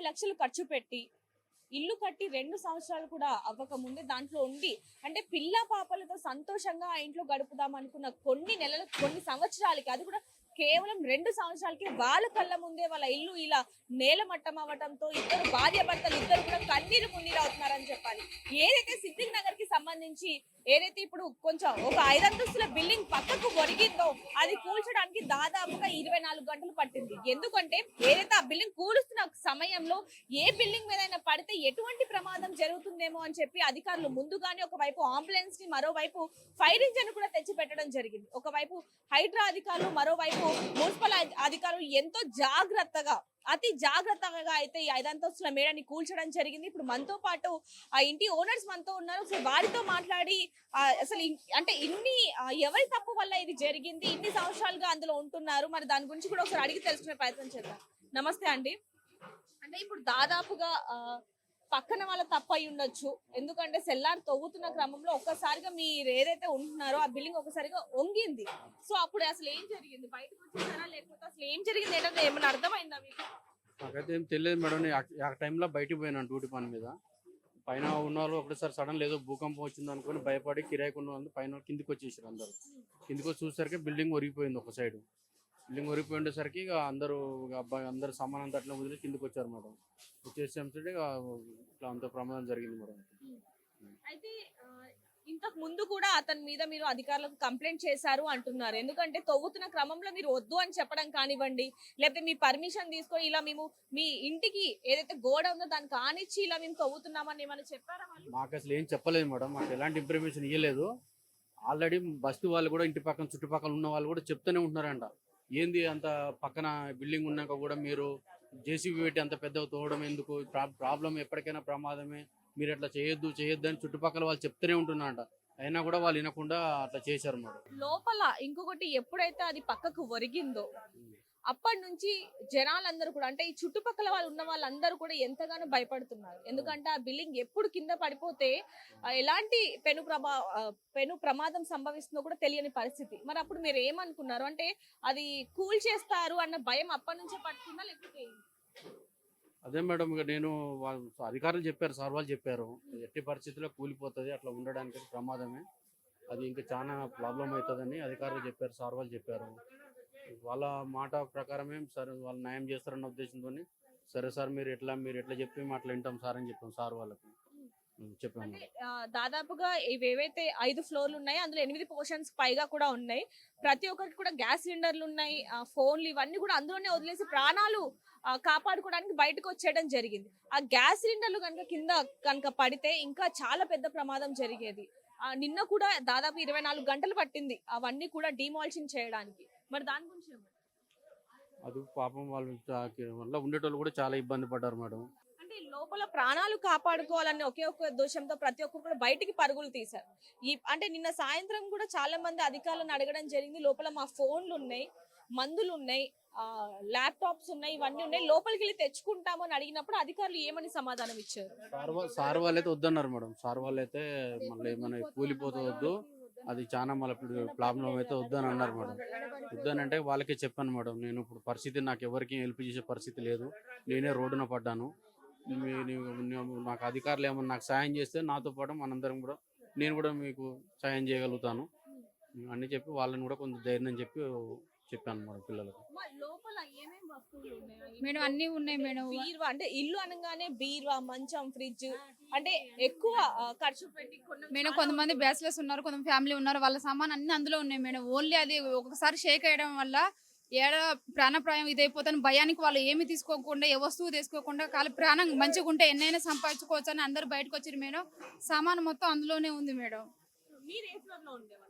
లక్షలు ఖర్చు పెట్టి ఇల్లు కట్టి 2 సంవత్సరాలు కూడా అవ్వక ముందే దాంట్లో ఉండి అంటే పిల్ల పాపలతో సంతోషంగా ఆ ఇంట్లో గడుపుదాం అనుకున్న కొన్ని సంవత్సరాలకి అది కూడా కేవలం 2 సంవత్సరాలకి వాళ్ళ కళ్ళ ముందే వాళ్ళ ఇల్లు ఇలా నేలమట్టం అవ్వడంతో ఇద్దరు భార్య భర్తలు ఇద్దరు కూడా కన్నీరు మున్నీరు అవుతున్నారని చెప్పాలి. ఏదైతే సిద్దిక్ నగర్ కి సంబంధించి ఏదైతే ఇప్పుడు కొంచెం ఒక 5 అంతస్తుల బిల్డింగ్ పక్కకు ఒరిగిందో అది కూల్చడానికి దాదాపుగా 24 గంటలు పట్టింది. ఎందుకంటే ఏదైతే ఆ బిల్డింగ్ కూలుస్తున్న సమయంలో ఏ బిల్డింగ్ మీద పడితే ఎటువంటి ప్రమాదం జరుగుతుందేమో అని చెప్పి అధికారులు ముందుగానే ఒకవైపు అంబులెన్స్ ని మరోవైపు ఫైర్ ఇంజన్ కూడా తెచ్చి పెట్టడం జరిగింది. ఒకవైపు హైడ్రా అధికారులు మరోవైపు మున్సిపల్ అధికారులు ఎంతో అతి జాగ్రత్తగా అయితే ఈ 5 అంతస్తుల మేడని కూల్చడం జరిగింది. ఇప్పుడు మనతో పాటు ఆ ఇంటి ఓనర్స్ మనతో ఉన్నారు. సో వారితో మాట్లాడి అసలు అంటే ఎవరి తప్పు వల్ల ఇది జరిగింది, ఇన్ని సంవత్సరాలుగా అందులో ఉంటున్నారు, మరి దాని గురించి కూడా ఒకసారి అడిగి తెలుసుకునే ప్రయత్నం చేద్దాం. నమస్తే అండి. అంటే ఇప్పుడు దాదాపుగా పక్కన వాళ్ళ తప్పు అయి ఉండొచ్చు. ఎందుకంటే సెల్లార్ తవ్వుతున్న క్రమంలో ఒక్కసారిగా మీరు ఏదైతే ఉంటున్నారో ఆ బిల్డింగ్ ఒకసారిగా వంగింది. సో అప్పుడు అసలు ఏం జరిగింది, బయటకు వచ్చేసారా లేకపోతే అసలు ఏం జరిగింది ఏంటంటే ఏమైనా అర్థమైందా మీకు? నాకైతే ఏం తెలియదు మేడం. ఆ టైంలో బయటికి పోయినాను డ్యూటీ పని మీద. పైన ఉన్న వాళ్ళు ఒకటేసారి సడన్ ఏదో భూకంపం వచ్చింది అనుకుని భయపడి కిరాయికి ఉన్న వాళ్ళు పైన కిందికి వచ్చేసారు. అందరూ కిందికి వచ్చి చూసేసరికి బిల్డింగ్ ఒరిగిపోయింది. ఒక సైడ్ బిల్డింగ్ ఒరిగిపోయేసరికి ఇక అందరు సామాన్ అట్లా వదిలి కిందికి వచ్చారు మేడం. వచ్చేసేసరికి ఇట్లా అంత ప్రమాదం జరిగింది మేడం. అయితే ఇంతకు ముందు కూడా అతని మీద మీరు అధికారులకు కంప్లైంట్ చేశారు అంటున్నారు. ఎందుకంటే తవ్వుతున్న క్రమంలో మీరు వద్దు అని చెప్పడం కానివ్వండి, లేకపోతే మీ పర్మిషన్ తీసుకొని ఇలా మేము మీ ఇంటికి ఏదైతే గోడ ఉందో దాన్ని కానిచ్చి ఇలా మేము తవ్వుతున్నామని ఏమైనా చెప్పారా? మాకు అసలు ఏం చెప్పలేదు మేడం. మాకు ఎలాంటి ఇన్ఫర్మేషన్ ఇవ్వలేదు. ఆల్రెడీ బస్తీ వాళ్ళు కూడా ఇంటి పక్కన చుట్టుపక్కల ఉన్న వాళ్ళు కూడా చెప్తూనే ఉంటున్నారంట. ఏంది అంత పక్కన బిల్డింగ్ ఉన్నాక కూడా మీరు జేసీబీ పెట్టి అంత పెద్దగా తోవడం ఎందుకు, ప్రాబ్లం ఎప్పటికైనా ప్రమాదమే, మీరు అట్లా చేయొద్దు అని చుట్టుపక్కల వాళ్ళు చెప్తూనే ఉంటున్నారంట. అయినా కూడా వాళ్ళు వినకుండా అట్లా చేశారు మేడం. లోపల ఇంకొకటి ఎప్పుడైతే అది పక్కకు ఒరిగిందో అప్పటి నుంచి జనాలందరూ కూడా అంటే ఈ చుట్టుపక్కల వాళ్ళు ఉన్న వాళ్ళందరూ కూడా ఎంతగానో భయపడుతున్నారు. ఎందుకంటే ఆ బిల్డింగ్ ఎప్పుడు కింద పడిపోతే ఎలాంటి పెను ప్రమాదం సంభవిస్తుందో కూడా తెలియని పరిస్థితి. మరి అప్పుడు మీరు ఏమనుకున్నారు? అంటే అది కూల్ చేస్తారు అన్న భయం అప్పటి నుంచే పడుతుందా లేకపోతే? అదే మేడం, ఇక నేను అధికారులు చెప్పారు, సార్ వాళ్ళు చెప్పారు, ఎట్టి పరిస్థితుల్లో కూలిపోతుంది, అట్లా ఉండడానికి ప్రమాదమే, అది ఇంకా చాలా ప్రాబ్లం అవుతుందని అధికారులు చెప్పారు, సార్ వాళ్ళు చెప్పారు. వాళ్ళ మాట ప్రకారమే సరే వాళ్ళు న్యాయం చేస్తారన్న ఉద్దేశంతో సరే సార్ మీరు ఎట్లా చెప్పి అట్లా వింటాం సార్ అని చెప్పాం సార్ వాళ్ళకి చెప్పాము. దాదాపుగా ఇవేవైతే 5 ఫ్లోర్లు ఉన్నాయి అందులో 8 పోర్షన్స్ పైగా కూడా ఉన్నాయి. ప్రతి ఒక్కరికి కూడా గ్యాస్ సిలిండర్లు ఉన్నాయి, ఫోన్లు ఇవన్నీ కూడా అందులోనే వదిలేసి ప్రాణాలు కాపాడుకోవడానికి బయటకు వచ్చేయడం జరిగింది. ఆ గ్యాస్ సిలిండర్లు కనుక పడితే ఇంకా చాలా పెద్ద ప్రమాదం జరిగేది. నిన్న కూడా దాదాపు 24 గంటలు పట్టింది అవన్నీ కూడా డిమాలిషింగ్ చేయడానికి. మరి దాని గురించి అది పాపం వాళ్ళు వల్ల ఉండేటోళ్ళు కూడా చాలా ఇబ్బంది పడ్డారు మేడం. అంటే లోపల ప్రాణాలు కాపాడుకోవాలని ఒకే ఒక్క దోషంతో ప్రతి ఒక్కరు కూడా బయటికి పరుగులు తీశారు. అంటే నిన్న సాయంత్రం కూడా చాలా మంది అధికారులను అడగడం జరిగింది. లోపల మా ఫోన్లు ఉన్నాయి, మందులు ఉన్నాయి, ల్యాప్టాప్స్ ఉన్నాయి, ఇవన్నీ ఉన్నాయి, లోపలికి వెళ్ళి తెచ్చుకుంటాము అని అడిగినప్పుడు అధికారులు ఏమని సమాధానం ఇచ్చారు? సార్ వాళ్ళైతే వద్దన్నారు మేడం. సార్ వాళ్ళైతే మళ్ళీ ఏమైనా కూలిపోవద్దు, అది చాలా మళ్ళీ ప్రాబ్లం అయితే వద్దని అన్నారు మేడం. వద్దనంటే వాళ్ళకే చెప్పాను మేడం, నేను ఇప్పుడు పరిస్థితి నాకు ఎవరికి హెల్ప్ చేసే పరిస్థితి లేదు, నేనే రోడ్డున పడ్డాను, నాకు అధికారులు ఏమన్నా నాకు సాయం చేస్తే నాతో పాటు మనందరం కూడా నేను కూడా మీకు సాయం చేయగలుగుతాను అని చెప్పి వాళ్ళని కూడా కొంచెం ధైర్యం చెప్పాను మేడం పిల్లలకు. మేడం అన్ని ఉన్నాయి మేడం. బీరువా అంటే ఇల్లు అనగానే బీరువా, మంచం, ఫ్రిడ్జ్ అంటే ఎక్కువ ఖర్చు పెట్టి మేడం కొంతమంది బ్యాచిలర్స్ ఉన్నారు, కొంతమంది ఫ్యామిలీ ఉన్నారు, వాళ్ళ సామాన్ అన్ని అందులో ఉన్నాయి మేడం. ఓన్లీ అది ఒకసారి షేక్ అయ్యడం వల్ల ప్రాణప్రాయం ఇదైపోతాను భయానికి వాళ్ళు ఏమి తీసుకోకుండా ఏ వస్తువు తీసుకోకుండా కాలి ప్రాణం మంచిగా ఉంటే ఎన్నైనా సంపాదించుకోవచ్చు అని అందరు బయటకు వచ్చారు మేడం. సామాన్ మొత్తం అందులోనే ఉంది మేడం.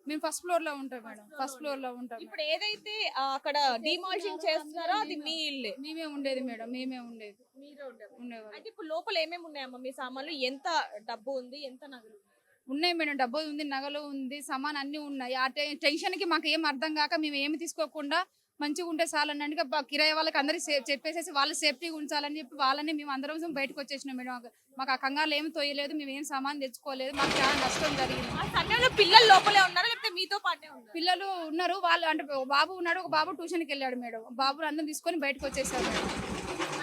మేము ఫస్ట్ ఫ్లోర్ లో ఉంటాం మేడం. ఫస్ట్ ఫ్లోర్ లో ఉంటాం. ఇప్పుడు ఏదైతే అక్కడ డిమాలిషింగ్ చేస్తున్నారో అది మీ ఇల్లే? మేమే ఉండేది మేడం, మేమే ఉండేది. అయితే ఇప్పుడు లోపల ఏమేమి ఉన్నాయమ్మా మీ సామాన్లు? ఎంత డబ్బు ఉంది, ఎంత నగలు ఉన్నాయి మేడం? డబ్బు ఉంది, నగలు ఉంది, సామాన్ అన్ని ఉన్నాయి. ఆ టెన్షన్ కి మాకు ఏం అర్థం కాక మేము ఏమి తీసుకోకుండా మంచిగా ఉంటే చాలన్నట్టుగా కిరాయి వాళ్ళకి అందరికి చెప్పేసేసి వాళ్ళు సేఫ్టీగా ఉంచాలని చెప్పి వాళ్ళని మేము అందరం బయటకు వచ్చేసినాం మేడం. మాకు ఆ కంగారులో ఏమి తోయలేదు, మేము ఏం సామాన్ తెచ్చుకోలేదు, మాకు చాలా నష్టం జరిగింది. ఆ సమయంలో పిల్లలు లోపలే ఉన్నారు లేకపోతే మీతో పాటే ఉన్నారు? పిల్లలు ఉన్నారు, వాళ్ళు అంటే బాబు ఉన్నాడు, ఒక బాబు ట్యూషన్కి వెళ్ళాడు మేడం. బాబు అందరం తీసుకొని బయటకు వచ్చేసారు మేడం.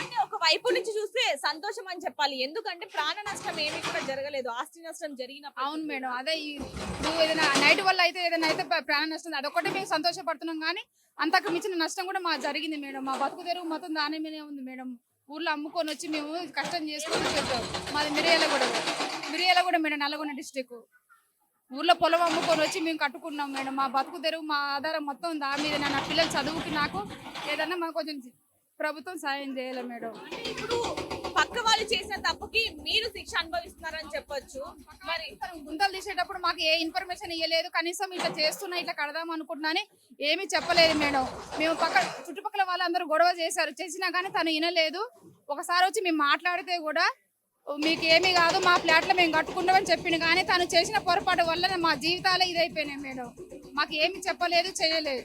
అంటే ఒక ఒక వైపు నుంచి చూస్తే సంతోషం అని చెప్పాలి. ఎందుకంటే ప్రాణ నష్టం ఏమీ కూడా జరగలేదు, ఆస్తి నష్టం జరిగినప్పుడు. అవును మేడం, అదే ఇప్పుడు ఏదైనా నైట్ వల్ల అయితే ఏదైనా అయితే ప్రాణ నష్టం అదొకటి మేము సంతోషపడుతున్నాం, కానీ అంతకు మించిన నష్టం కూడా మాకు జరిగింది మేడం. మా బతుకు తెరువు మొత్తం దాని మీదే ఉంది మేడం. ఊర్లో అమ్ముకొని వచ్చి మేము కష్టం చేసుకొని చేద్దాం. మాది మిరియాలగూడ మేడం, నల్గొండ డిస్టిక్. ఊర్లో పొలం అమ్ముకొని వచ్చి మేము కట్టుకున్నాం మేడం. మా బతుకు తెరువు, మా ఆధారం మొత్తం దాని మీద. నా పిల్లల చదువుకి నాకు ఏదన్నా మాకు కొంచెం ప్రభుత్వం సాయం చేయాలి మేడం. అంటే ఇప్పుడు పక్క వాళ్ళు చేసిన తప్పుకి మీరు శిక్ష అనుభవిస్తున్నారని చెప్పొచ్చు. మరి గుంతలు తీసేటప్పుడు మాకు ఏ ఇన్ఫర్మేషన్ ఇవ్వలేదు. కనీసం ఇట్లా చేస్తున్నా, ఇట్లా కడదాం అనుకుంటున్నాని ఏమీ చెప్పలేదు మేడం. మేము చుట్టుపక్కల వాళ్ళందరూ గొడవ చేసినా కానీ తను వినలేదు. ఒకసారి వచ్చి మేము మాట్లాడితే కూడా మీకు ఏమీ కాదు, మా ఫ్లాట్లో మేము కట్టుకుంటామని చెప్పింది, కానీ తను చేసిన పొరపాటు వల్ల మా జీవితాలే ఇదైపోయినాయి మేడం. మాకు ఏమి చెప్పలేదు, చేయలేదు.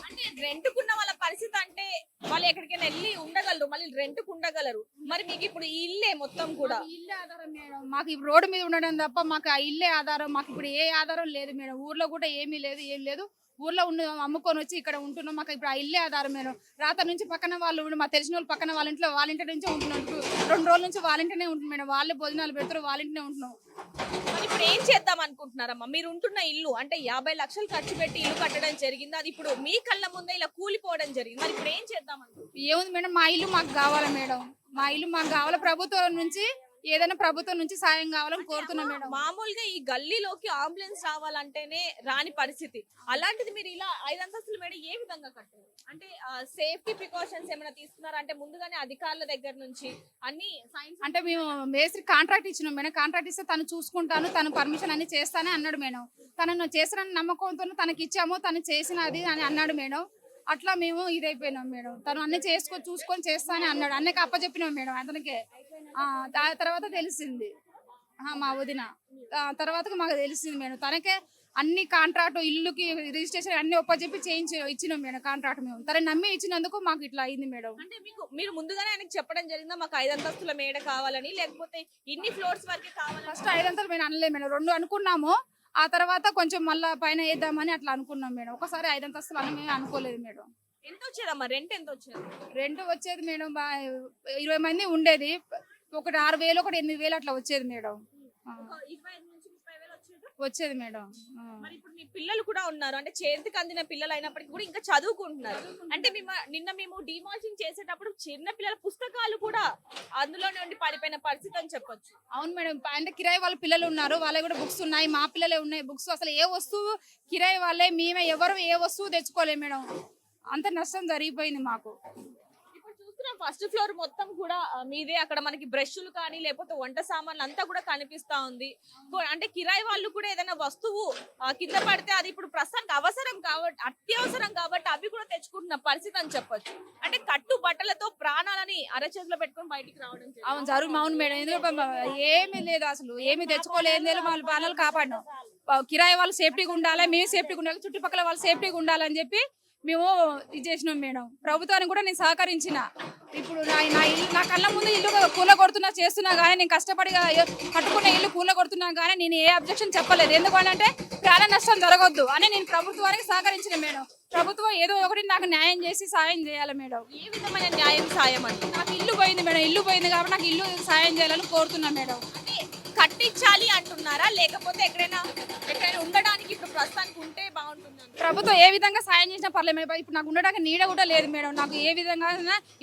అంటే రెంట్కున్న వాళ్ళ పరిస్థితి అంటే వాళ్ళు ఎక్కడికైనా వెళ్ళి ఉండగలరు, మళ్ళీ రెంట్కు ఉండగలరు. మరి మీకు ఇప్పుడు ఈ ఇల్లే మొత్తం కూడా ఇల్లే ఆధారం మేడం. మాకు ఇప్పుడు రోడ్డు మీద ఉండడం తప్ప మాకు ఆ ఇల్లే ఆధారం. మాకు ఇప్పుడు ఏ ఆధారం లేదు మేడం. ఊర్లో కూడా ఏమీ లేదు, ఏం లేదు. ఊర్లో అమ్ముకొని వచ్చి ఇక్కడ ఉంటున్నాం. మాకు ఇప్పుడు ఆ ఇల్లే ఆధారం మేడం. రాత నుంచి పక్కన వాళ్ళు మా తెలిసిన వాళ్ళు పక్కన వాళ్ళ ఇంటి నుంచే ఉంటున్నాం. 2 రోజుల నుంచి వాళ్ళ ఇంటనే ఉంటుంది మేడం. వాళ్ళే భోజనాలు పెడతారు, వాళ్ళ ఇంటనే ఉంటున్నాం. మరి ఇప్పుడు ఏం చేద్దాం అనుకుంటున్నారమ్మా? మీరు ఉంటున్న ఇల్లు అంటే 50 లక్షలు ఖర్చు పెట్టి ఇల్లు కట్టడం జరిగింది, అది ఇప్పుడు మీ కళ్ళ ముందే ఇలా కూలిపోవడం జరిగింది. మరి ఇప్పుడు ఏం చేద్దాం అనుకుంటున్నారు? ఏముంది మేడం, మా ఇల్లు మాకు కావాలి మేడం. మా ఇల్లు మాకు కావాలి. ప్రభుత్వం నుంచి ఏదైనా ప్రభుత్వం నుంచి సాయం కావాలని కోరుతున్నాం మేడం. మామూలుగా ఈ గల్లీలోకి అంబులెన్స్ రావాలంటేనే రాని పరిస్థితి, అలాంటిది మీరు ఇలా 5 అంతస్తులు మేడం ఏ విధంగా కట్టారు? అంటే సేఫ్టీ ప్రికాషన్స్ ఏమైనా తీసుకున్నారా? అంటే ముందుగానే అధికారుల దగ్గర నుంచి అన్ని సైన్స్ అంటే మేము మేస్త్రి కాంట్రాక్ట్ ఇచ్చినాం మేడం. కాంట్రాక్ట్ ఇస్తే తను చూసుకుంటాను, తను పర్మిషన్ అన్ని చేస్తానే అన్నాడు మేడం. తనను చేసిన నమ్మకంతో తనకి ఇచ్చాము, తను చేసినది అని అన్నాడు మేడం. అట్లా మేము ఇదైపోయినాం మేడం. తను అన్ని చూసుకొని చేస్తానే అన్నాడు. అన్నకి అప్పచెప్పినాం మేడం అతనికి. తర్వాత తెలిసింది మా వదిన తర్వాత మాకు తెలిసింది మేడం. తనకే అన్ని కాంట్రాక్ట్, ఇల్లుకి రిజిస్ట్రేషన్ అన్ని ఒప్పచెప్పి ఇచ్చినాం మేడం కాంట్రాక్ట్. మేము తనని నమ్మి ఇచ్చినందుకు మాకు ఇట్లా అయింది మేడం. అంటే మీరు ముందుగానే ఆయనకి చెప్పడం జరిగిందా మాకు 5 అంతస్తుల మేడ కావాలని, లేకపోతే ఇన్ని ఫ్లోర్స్ వరకే కావాలి? ఫస్ట్ 5 అంతస్తులు మేము అనలేదు మేడం, 2 అనుకున్నాము. ఆ తర్వాత కొంచెం మళ్ళా పైన వేద్దామని అట్లా అనుకున్నాం మేడం. ఒకసారి 5 అంతస్తులు అని మేము అనుకోలేదు మేడం. ఎంత వచ్చేదమ్మా రెంట్? ఎంత వచ్చేది? రెంట్ వచ్చేది మేడం 20 మంది ఉండేది. ఒకటి 6,000, ఒకటి 8,000 అట్లా వచ్చేది మేడం. 25 నుంచి 30,000 వచ్చేది వచ్చేది మేడం. మరి ఇప్పుడు మీ పిల్లలు కూడా ఉన్నారు, అంటే చేతికి అందిన పిల్లలు అయినప్పటికీ కూడా ఇంకా చదువుకుంటున్నారు. అంటే నిన్న మేము డిమాల్చింగ్ చేసేటప్పుడు చిన్న పిల్లల పుస్తకాలు కూడా అందులోనే ఉండి పడిపోయిన పరిస్థితి అని చెప్పొచ్చు. అవును మేడం, అంటే కిరాయి వాళ్ళ పిల్లలు ఉన్నారు, వాళ్ళే కూడా బుక్స్ ఉన్నాయి, మా పిల్లలే ఉన్నాయి బుక్స్. అసలు ఏ వస్తువు కిరాయి వాళ్ళే, మేమే ఎవరు ఏ వస్తువు తెచ్చుకోలేము మేడం. అంత నష్టం జరిగిపోయింది మాకు. ఫస్ట్ ఫ్లోర్ మొత్తం కూడా మీదే. అక్కడ మనకి బ్రష్లు కానీ లేకపోతే వంట సామాన్లు అంతా కూడా కనిపిస్తా ఉంది. అంటే కిరాయి వాళ్ళు కూడా ఏదైనా వస్తువు కింద పడితే అది ఇప్పుడు ప్రస్తుతానికి అవసరం కాబట్టి, అత్యవసరం కాబట్టి అవి కూడా తెచ్చుకుంటున్న పరిస్థితి అని చెప్పొచ్చు. అంటే కట్టు బట్టలతో ప్రాణాలని అరచేతిలో పెట్టుకొని బయటికి రావడం. అవును మేడం, ఎందుకంటే ఏమీ లేదు, అసలు ఏమి తెచ్చుకోలేదు. వాళ్ళ ప్రాణాలు కాపాడినాం. కిరాయి వాళ్ళు సేఫ్టీగా ఉండాలి, మేము సేఫ్టీగా ఉండాలి, చుట్టుపక్కల వాళ్ళు సేఫ్టీగా ఉండాలని చెప్పి మేము ఇది చేసినాం మేడం. ప్రభుత్వానికి కూడా నేను సహకరించిన. ఇప్పుడు నా కళ్ళ ముందు ఇల్లు కూల కొడుతున్నా చేస్తున్నా కానీ, నేను కష్టపడి కట్టుకునే ఇల్లు కూల కొడుతున్నా కానీ నేను ఏ అబ్జెక్షన్ చెప్పలేదు. ఎందుకంటే ప్రాణ నష్టం జరగొద్దు అని నేను ప్రభుత్వానికి సహకరించిన మేడం. ప్రభుత్వం ఏదో ఒకటి నాకు న్యాయం చేసి సాయం చేయాలి మేడం. ఏ విధమైన న్యాయం సాయం? అంటే నాకు ఇల్లు పోయింది మేడం, ఇల్లు పోయింది కాబట్టి నాకు ఇల్లు సాయం చేయాలని కోరుతున్నా మేడం. కట్టించాలి అంటున్నారా, లేకపోతే ఎక్కడైనా ఉండడానికి ఇప్పుడు ప్రస్తుతానికి ఉంటే బాగుంటుంది? ప్రభుత్వం ఏ విధంగా సాయం చేసినా పర్లేదు మేడం. ఇప్పుడు నాకు ఉండడానికి నీడ కూడా లేదు మేడం. నాకు ఏ విధంగా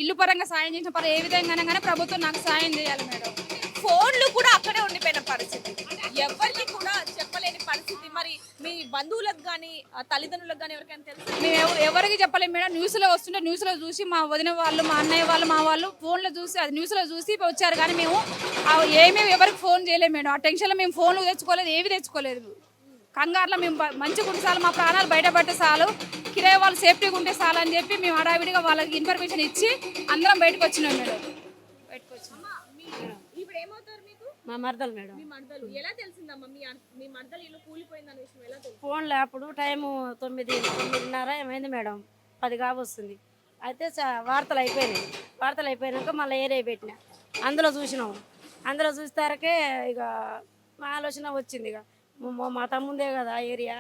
ఇల్లు పరంగా సాయం చేసిన పర్లేదు, ఏ విధంగా ప్రభుత్వం నాకు సాయం చేయాలి మేడం. ఫోన్లు కూడా అక్కడే ఉండిపోయిన పరిస్థితి, ఎవరికి కూడా చెప్పలేని పరిస్థితి. మరి మీ బంధువులకు కానీ తల్లిదండ్రులకు కానీ ఎవరికైనా తెలుసు? మేము ఎవరికి చెప్పలేము మేడం. న్యూస్లో వస్తుంటే న్యూస్లో చూసి మా వదిన వాళ్ళు, మా అన్నయ్య వాళ్ళు, మా వాళ్ళు ఫోన్లో చూసి, అది న్యూస్లో చూసి వచ్చారు, కానీ మేము ఏమీ ఎవరికి ఫోన్ చేయలేము మేడం. ఆ టెన్షన్లో మేము ఫోన్లు తెచ్చుకోలేదు, ఏవి తెచ్చుకోలేదు. కంగారులో మేము మంచిగా ఉంటే చాలు, మా ప్రాణాలు బయటపడితే చాలు, కిరాయి వాళ్ళు సేఫ్టీగా ఉంటే చాలు అని చెప్పి మేము హడావిడిగా వాళ్ళకి ఇన్ఫర్మేషన్ ఇచ్చి అందరం బయటకు వచ్చినాం మేడం. బయటకు వచ్చినాం. ఇప్పుడు ఏమవుతారు మీకు? మా మరదలు మేడం. మీ మరదలు ఎలా తెలిసిందమ్మా? మీ మరదలు ఇల్లు కూలిపోయిందన్న విషయం ఎలా తెలిసింది? ఫోన్లో అప్పుడు టైము 9:30 ఏమైంది మేడం, 10 కావస్తుంది. అయితే వార్తలు అయిపోయినాక మళ్ళీ ఏరియా పెట్టిన, అందులో చూసినాము. అందులో చూస్తారకే ఇక మా ఆలోచన వచ్చింది, ఇక మా తమ్ముందే కదా ఏరియా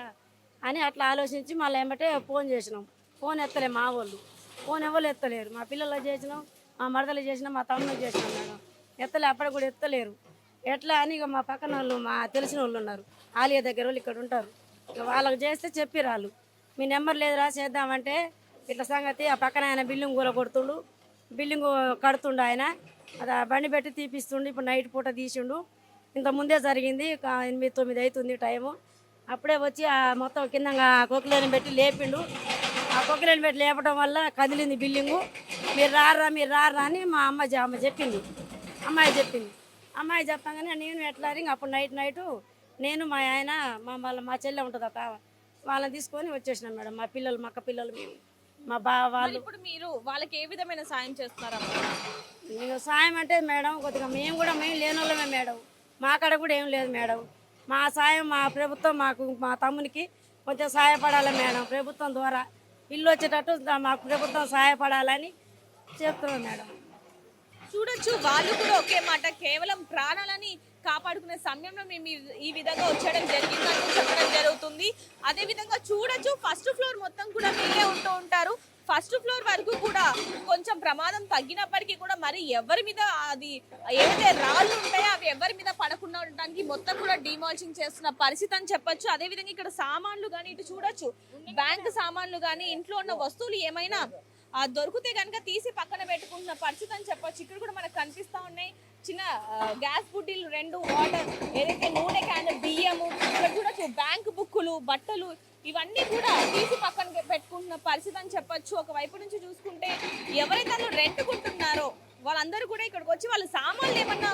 అని అట్లా ఆలోచించి మళ్ళీ ఏమంటే ఫోన్ చేసినాం. ఫోన్ ఎత్తలే మా వాళ్ళు, ఫోన్ ఎవరు ఎత్తలేరు. మా పిల్లలు చేసినాం, మా మరదలు చేసిన మా తమ్ముడు చేసిన మేడం ఎత్తలే అప్పటికి కూడా ఎత్తలేరు. ఎట్లా అని ఇక మా పక్కన వాళ్ళు మా తెలిసిన వాళ్ళు ఉన్నారు, ఆలియా దగ్గర వాళ్ళు ఇక్కడ ఉంటారు. ఇక వాళ్ళకి చేస్తే చెప్పిర్రు వాళ్ళు, మీ నెంబర్ లేదురా చేద్దామంటే ఇట్లా సంగతి. ఆ పక్కన ఆయన బిల్డింగ్ కూల కొడుతుండు, బిల్డింగ్ కడుతుండు ఆయన, అది ఆ బండి పెట్టి తీపిస్తుండు. ఇప్పుడు నైట్ పూట తీసిండు. ఇంత ముందే జరిగింది, 8-9 అవుతుంది టైము. అప్పుడే వచ్చి ఆ మొత్తం కింద కొక్కిలేని పెట్టి లేపిండు. ఆ కొక్కిలేని పెట్టి లేపడం వల్ల కదిలింది బిల్డింగు. మీరు రారా అని మా అమ్మ చెప్పింది. అమ్మాయి చెప్పగానే నేను ఎట్లా ఇంక అప్పుడు నైట్ నేను మా ఆయన మా చెల్లె ఉంటుంది ఒక వాళ్ళని తీసుకొని వచ్చేసినాం మేడం. మా పిల్లలు మా అక్క పిల్లలు మేము మా బావ వాళ్ళు. ఇప్పుడు మీరు వాళ్ళకి ఏ విధమైన సాయం చేస్తున్నారా? ఇక సాయం అంటే మేడం కొద్దిగా మేము లేని వాళ్ళమే మేడం, మా కాడ కూడా ఏం లేదు మేడం. మా సాయం మా ప్రభుత్వం మా తమ్మునికి కొంచెం సహాయపడాలి మేడం. ప్రభుత్వం ద్వారా ఇల్లు వచ్చేటట్టు మాకు ప్రభుత్వం సహాయపడాలని చెప్తున్నాం మేడం. చూడొచ్చు, వాళ్ళు కూడా ఒకే మాట, కేవలం ప్రాణాలని కాపాడుకునే సమయంలో మేము ఈ విధంగా వచ్చేయడం జరిగిందని చెప్పడం జరుగుతుంది. అదే విధంగా చూడొచ్చు, ఫస్ట్ ఫ్లోర్ మొత్తం కూడా వీళ్ళే ఉంటూ ఉంటారు. ఫస్ట్ ఫ్లోర్ వరకు కూడా కొంచెం ప్రమాదం తగ్గినప్పటికీ కూడా మరి ఎవరి మీద అది ఏవైతే రాళ్ళు ఉంటాయో అవి ఎవరి మీద పడకుండా ఉండడానికి మొత్తం కూడా డిమాల్చింగ్ చేస్తున్న పరిస్థితి అని చెప్పొచ్చు. అదే విధంగా ఇక్కడ సామాన్లు కానీ ఇటు చూడొచ్చు, బ్యాంక్ సామాన్లు కానీ ఇంట్లో ఉన్న వస్తువులు ఏమైనా దొరికితే కనుక తీసి పక్కన పెట్టుకుంటున్న పరిస్థితి అని చెప్పొచ్చు. ఇక్కడ కూడా మనకు కనిపిస్తా ఉన్నాయి చిన్న గ్యాస్ బుడ్డీలు 2, వాటర్, ఏదైతే నూనె క్యాన్, బియ్యము, ఇక్కడ చూడొచ్చు బ్యాంక్ బుక్కులు, బట్టలు, ఇవన్నీ కూడా తీసి పక్కన పెట్టుకుంటున్న పరిస్థితి అని చెప్పొచ్చు. ఒకవైపు నుంచి చూసుకుంటే ఎవరైతే అందులో రెంట్కుంటున్నారో వాళ్ళందరూ కూడా ఇక్కడికి వచ్చి వాళ్ళ సామాన్లు ఏమన్నా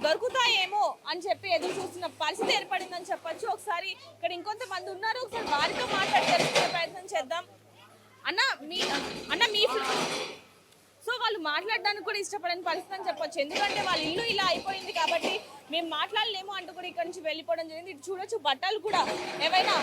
దొరుకుతాయేమో అని చెప్పి ఎదురు చూస్తున్న పరిస్థితి ఏర్పడిందని చెప్పొచ్చు. ఒకసారి ఇక్కడ ఇంకొంతమంది ఉన్నారు, ఒకసారి వారితో మాట్లాడి తెలుసుకునే ప్రయత్నం చేద్దాం. అన్న మీ సో వాళ్ళు మాట్లాడడానికి కూడా ఇష్టపడని పరిస్థితి అని చెప్పొచ్చు. ఎందుకంటే వాళ్ళ ఇల్లు ఇలా అయిపోయింది కాబట్టి మేము మాట్లాడలేము అంటూ కూడా ఇక్కడ నుంచి వెళ్ళిపోవడం జరిగింది. ఇటు చూడొచ్చు, బట్టలు కూడా ఏవైనా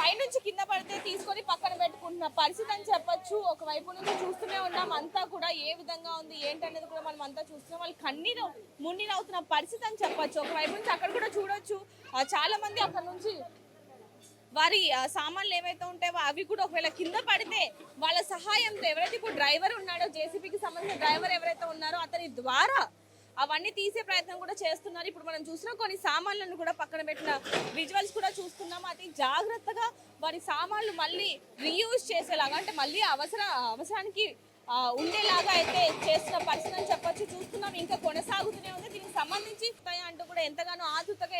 పైనుంచి కింద పడితే తీసుకొని పక్కన పెట్టుకుంటున్న పరిస్థితి అని చెప్పొచ్చు. ఒకవైపు నుంచి చూస్తూనే ఉన్నాం, అంతా కూడా ఏ విధంగా ఉంది ఏంటనేది కూడా మనం అంతా చూస్తున్నాం. వాళ్ళు కన్నీరు మున్నీరు అవుతున్న పరిస్థితి అని చెప్పొచ్చు. ఒకవైపు నుంచి అక్కడ కూడా చూడొచ్చు, చాలా మంది అక్కడ నుంచి వారి సామాన్లు ఏవైతే ఉంటాయో అవి కూడా ఒకవేళ కింద పడితే వాళ్ళ సహాయంతో ఎవరైతే ఇప్పుడు డ్రైవర్ ఉన్నాడో, జేసీబీకి సంబంధించిన డ్రైవర్ ఎవరైతే ఉన్నారో అతని ద్వారా అవన్నీ తీసే ప్రయత్నం కూడా చేస్తున్నారు. ఇప్పుడు మనం చూసిన కొన్ని సామాన్లను కూడా పక్కన పెట్టిన విజువల్స్ కూడా చూస్తున్నాం. అతి జాగ్రత్తగా వారి సామాన్లు మళ్ళీ రీయూజ్ చేసేలాగా, అంటే మళ్ళీ అవసరానికి ఉండేలాగా అయితే చేస్తున్న పరిస్థితి అని చెప్పొచ్చు. చూస్తున్నాం, ఇంకా కొనసాగుతూనే ఉంది. దీనికి సంబంధించి అంటూ కూడా ఎంతగానో ఆతృతగా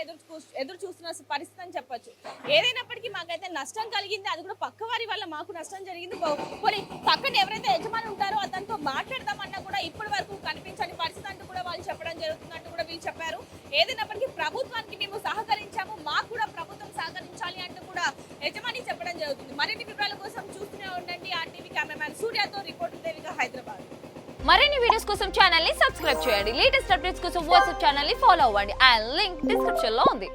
ఎదురు చూస్తున్న పరిస్థితి అని చెప్పొచ్చు. ఏదైనప్పటికీ మాకైతే నష్టం కలిగింది, అది కూడా పక్క వారి వల్ల మాకు నష్టం జరిగింది. పోనీ పక్కన ఎవరైతే యజమాని ఉంటారో అతనితో మాట్లాడదామన్నా కూడా ఇప్పటి వరకు కనిపించని పరిస్థితి అంటూ కూడా వాళ్ళు చెప్పడం జరుగుతున్నట్టు కూడా వీళ్ళు చెప్పారు. ఏదైనప్పటికీ ప్రభుత్వానికి మేము సహకరించాము, మాకు కూడా ప్రభుత్వం సహకరించాలి అంటూ కూడా యజమాని చెప్పడం జరుగుతుంది. మరిన్ని వివరాల కోసం చూస్తూనే ఉండండి. RTV కెమెరామ్యాన్ సూర్యతో రిపోర్టర్ దేవిక, హైదరాబాద్. మరిన్ని వీడియోస్ కోసం ఛానల్ ని సబ్స్క్రైబ్ చేయండి. లేటెస్ట్ అప్డేట్స్ కోసం వాట్సాప్ ఛానల్ ని ఫాలో అవ్వండి. ఆ లింక్ డిస్క్రిప్షన్ లో ఉంది.